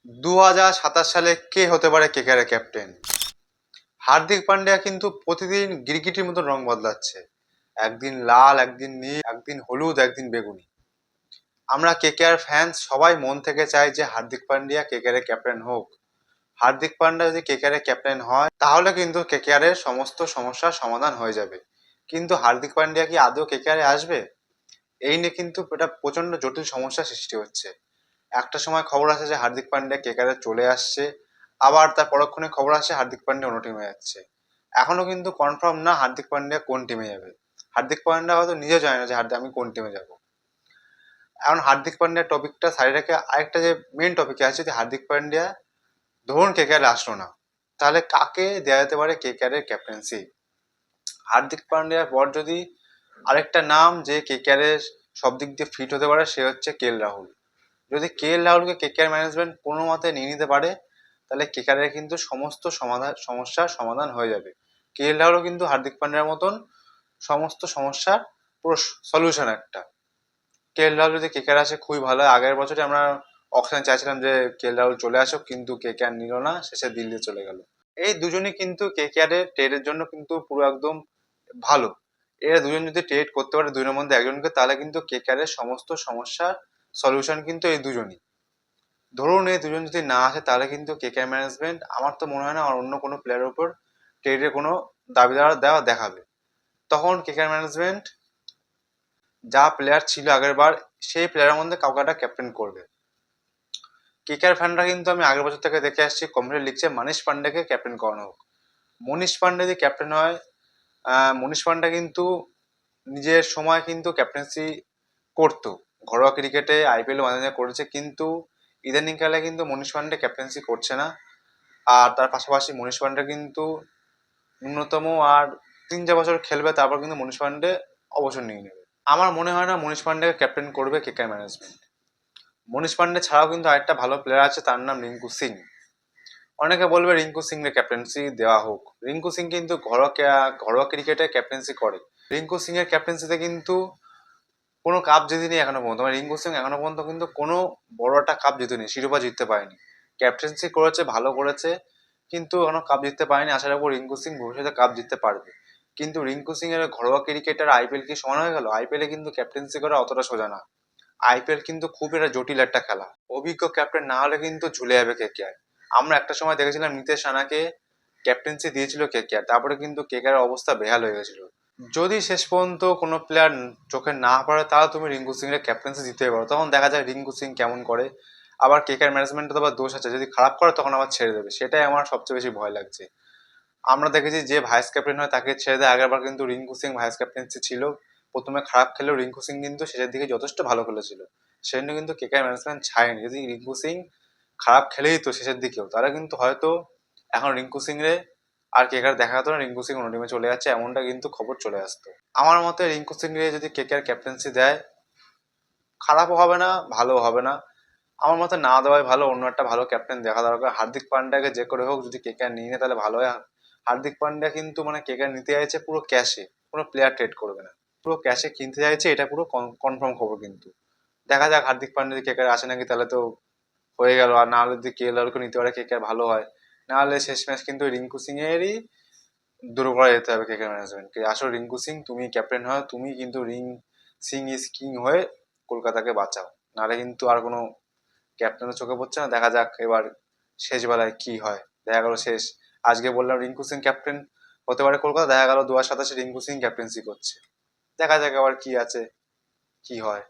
2027 সালে কে হতে পারে কেকেআরের ক্যাপ্টেন? হার্দিক পান্ডিয়া কিন্তু প্রতিদিন গিরগিটির মতো রং বদলাচ্ছে। একদিন লাল, একদিন নীল, একদিন হলুদ, একদিন বেগুনি। আমরা কেকেআর ফ্যান্স সবাই মন থেকে চাই যে হার্দিক পান্ডিয়া কেকেআরের ক্যাপ্টেন হোক। হার্দিক পান্ডিয়া যদি কেকেআরের ক্যাপ্টেন হয় তাহলে কিন্তু কেকেআরের সমস্ত সমস্যার সমাধান হয়ে যাবে। কিন্তু হার্দিক পান্ডিয়া কি আদৌ কেকেআরে আসবে? এই নিয়ে কিন্তু এটা প্রচন্ড জটিল সমস্যার সৃষ্টি হচ্ছে। একটা সময় খবর আসে যে হার্দিক পান্ডিয়া কেকেআরে চলে আসছে, আবার তার পরক্ষণে খবর আসে হার্দিক পান্ডিয়া অন্য টিমে যাচ্ছে। এখনো কিন্তু কনফার্ম না হার্দিক পান্ডিয়া কোন টিমে যাবে। হার্দিক পান্ডিয়া হয়তো নিজেও জানে না যে আমি কোন টিমে যাব। এখন হার্দিক পান্ডিয়ার টপিকটা সাইডে রেখে আরেকটা যে মেন টপিকে আছে, যে হার্দিক পান্ডিয়া ধরুন কেকেআরে আসলো না, তাহলে কাকে দেওয়া যেতে পারে কেকেআরের ক্যাপ্টেন্সি? হার্দিক পান্ডিয়ার পর যদি আরেকটা নাম যে কেকেআরের সব দিক দিয়ে ফিট হতে পারে, সে হচ্ছে রাহুল। যদি রাহুলকে কেকেআর ম্যানেজমেন্ট কোনো মতে নিয়ে নিতে পারে, তাহলে কেকেআরের কিন্তু সমস্ত সমস্যার সমাধান হয়ে যাবে। রাহুলও কিন্তু হার্দিক পান্ডিয়ার মতন সমস্ত সমস্যার পুরো সলিউশন একটা। রাহুল যদি কেকেআর আসে খুবই ভালো হয়। আগের বছরে আমরা অকশনে চাইছিলাম যে রাহুল চলে আসুক, কিন্তু কেকেআর নিল না, শেষে দিল্লি চলে গেল। এই দুজনই কিন্তু কেকেআর এর ট্রেডের জন্য কিন্তু পুরো একদম ভালো। এরা দুজন যদি ট্রেড করতে পারে দুজনের মধ্যে একজনকে, তাহলে কিন্তু কেকেআর এর সমস্ত সমস্যার সলিউশন কিন্তু এই দুজনই। ধরুন এই দুজন যদি না আসে, তাহলে কিন্তু কেকেআর ম্যানেজমেন্ট আমার তো মনে হয় না আর অন্য কোনো প্লেয়ারের উপর ট্রেডের কোনো দাবিদার দেওয়া দেখাবে। তখন কেকেআর ম্যানেজমেন্ট যা প্লেয়ার ছিল আগের বার, সেই প্লেয়ারের মধ্যে কাউকে একটা ক্যাপ্টেন করবে। কেকেআর ফ্যানরা কিন্তু আমি আগের বছর থেকে দেখে আসছি কমেন্টে লিখছে মনীষ পান্ডেকে ক্যাপ্টেন করানো হোক। মনীষ পান্ডে যদি ক্যাপ্টেন হয়, মনীষ পান্ডে কিন্তু নিজের সময় কিন্তু ক্যাপ্টেন্সি করতো, ঘরোয়া ক্রিকেটে আইপিএল মাঝে মাঝে করেছে, কিন্তু ইদানিং কালে কিন্তু মনীষ পান্ডে ক্যাপ্টেন্সি করছে না। আর তার পাশাপাশি মনীষ পান্ডে কিন্তু ন্যূনতম আর 3-4 বছর খেলবে, তারপর কিন্তু মনীষ পান্ডে অবসর নিয়ে নেবে। আমার মনে হয় না মনীষ পান্ডেকে ক্যাপ্টেন করবে কেকেআর ম্যানেজমেন্ট। মনীষ পান্ডে ছাড়াও কিন্তু আরেকটা ভালো প্লেয়ার আছে, তার নাম রিঙ্কু সিং। অনেকে বলবে রিঙ্কু সিং এর ক্যাপ্টেন্সি দেওয়া হোক। রিঙ্কু সিং কিন্তু ঘরোয়া ক্রিকেটে ক্যাপ্টেন্সি করে। রিঙ্কু সিং এর ক্যাপ্টেন্সিতে কিন্তু কোনো কাপ জিতেনি এখনো পর্যন্ত। মানে রিঙ্কু সিং এখনো পর্যন্ত কিন্তু কোনো বড় একটা কাপ জিতেনি, শিরোপা জিততে পারেনি। ক্যাপ্টেন্সি করেছে, ভালো করেছে, কিন্তু এখনো কাপ জিততে পারেনি। আশা রাখবো রিঙ্কু সিং ভবিষ্যতে কাপ জিততে পারবে। কিন্তু রিঙ্কু সিং এর ঘরোয়া ক্রিকেটার আইপিএল কি সমান হয়ে গেল? আইপিএল এ কিন্তু ক্যাপ্টেন্সি করা অতটা সোজা না। আইপিএল কিন্তু খুব একটা জটিল একটা খেলা। অভিজ্ঞ ক্যাপ্টেন না হলে কিন্তু ঝুলে যাবে কেকেআর। আমরা একটা সময় দেখেছিলাম নিতেশ রানাকে ক্যাপ্টেন্সি দিয়েছিল কেকেআর, তারপরে কিন্তু কেকেআর অবস্থা বেহাল হয়ে গেছিল। যদি শেষ পর্যন্ত কোনো প্লেয়ার চোখে না পড়ে, তাহলে তুমি রিঙ্কু সিং এর ক্যাপ্টেন্সি দিতে পারো, তখন দেখা যায় রিঙ্কু সিং কেমন করে। আবার কেকেআর ম্যানেজমেন্টে তো আবার দোষ আছে, যদি খারাপ করে তখন আবার ছেড়ে দেবে, সেটাই আমার সবচেয়ে বেশি ভয় লাগছে। আমরা দেখেছি যে ভাইস ক্যাপ্টেন হয় তাকে ছেড়ে দেয়। আগেরবার কিন্তু রিঙ্কু সিং ভাইস ক্যাপ্টেন্সি ছিল, প্রথমে খারাপ খেলেও রিঙ্কু সিং কিন্তু শেষের দিকে যথেষ্ট ভালো খেলেছিল। সেজন্য কিন্তু কেকেআর ম্যানেজমেন্ট ছাড়েনি। যদি রিঙ্কু সিং খারাপ খেলেই তো শেষের দিকেও, তাহলে কিন্তু হয়তো এখন রিঙ্কু সিং রে আর কেকেআর দেখা যেত না, রিঙ্কু সিং অন্য টিমে চলে যাচ্ছে, এমনটা কিন্তু খবর চলে আসতো। আমার মতে রিঙ্কু সিং রে যদি কেকেআর ক্যাপ্টেন্সি দেয়, খারাপও হবে না, ভালোও হবে না। আমার মতে না দেওয়াই ভালো, অন্য একটা ভালো ক্যাপ্টেন দেখা দরকার। হার্দিক পান্ডিয়াকে যে করে হোক যদি কেকেআর নিয়ে নেয় তাহলে ভালো হয়। হার্দিক পান্ডিয়া কিন্তু মানে কেকেআর নিতে চাইছে পুরো ক্যাশে, কোনো প্লেয়ার ট্রেড করবে না, পুরো ক্যাশে কিনতে চাইছে, এটা পুরো কনফার্ম খবর। কিন্তু দেখা যাক হার্দিক পান্ডিয়া যদি কেকেআর আসে নাকি, তাহলে তো হয়ে গেল। আর না হলে যদি কেএলআরকে নিতে পারে কেকেআর ভালো হয়, না হলে শেষ ম্যাচ কিন্তু রিঙ্কু সিং এরই দূর করা যেতে হবে কেকেআর ম্যানেজমেন্টকে। আসলে রিঙ্কু সিং তুমি ক্যাপ্টেন হয়, তুমি কিন্তু সিং ইজ কিং হয়ে কলকাতাকে বাঁচাও, নাহলে কিন্তু আর কোনো ক্যাপ্টেনের চোখে পড়ছে না। দেখা যাক এবার শেষ বেলায় কি হয়। দেখা গেল শেষ, আজকে বললাম রিঙ্কু সিং ক্যাপ্টেন হতে পারে কলকাতা, দেখা গেল 2027 রিঙ্কু সিং ক্যাপ্টেন্সি করছে। দেখা যাক আবার কি আছে, কি হয়।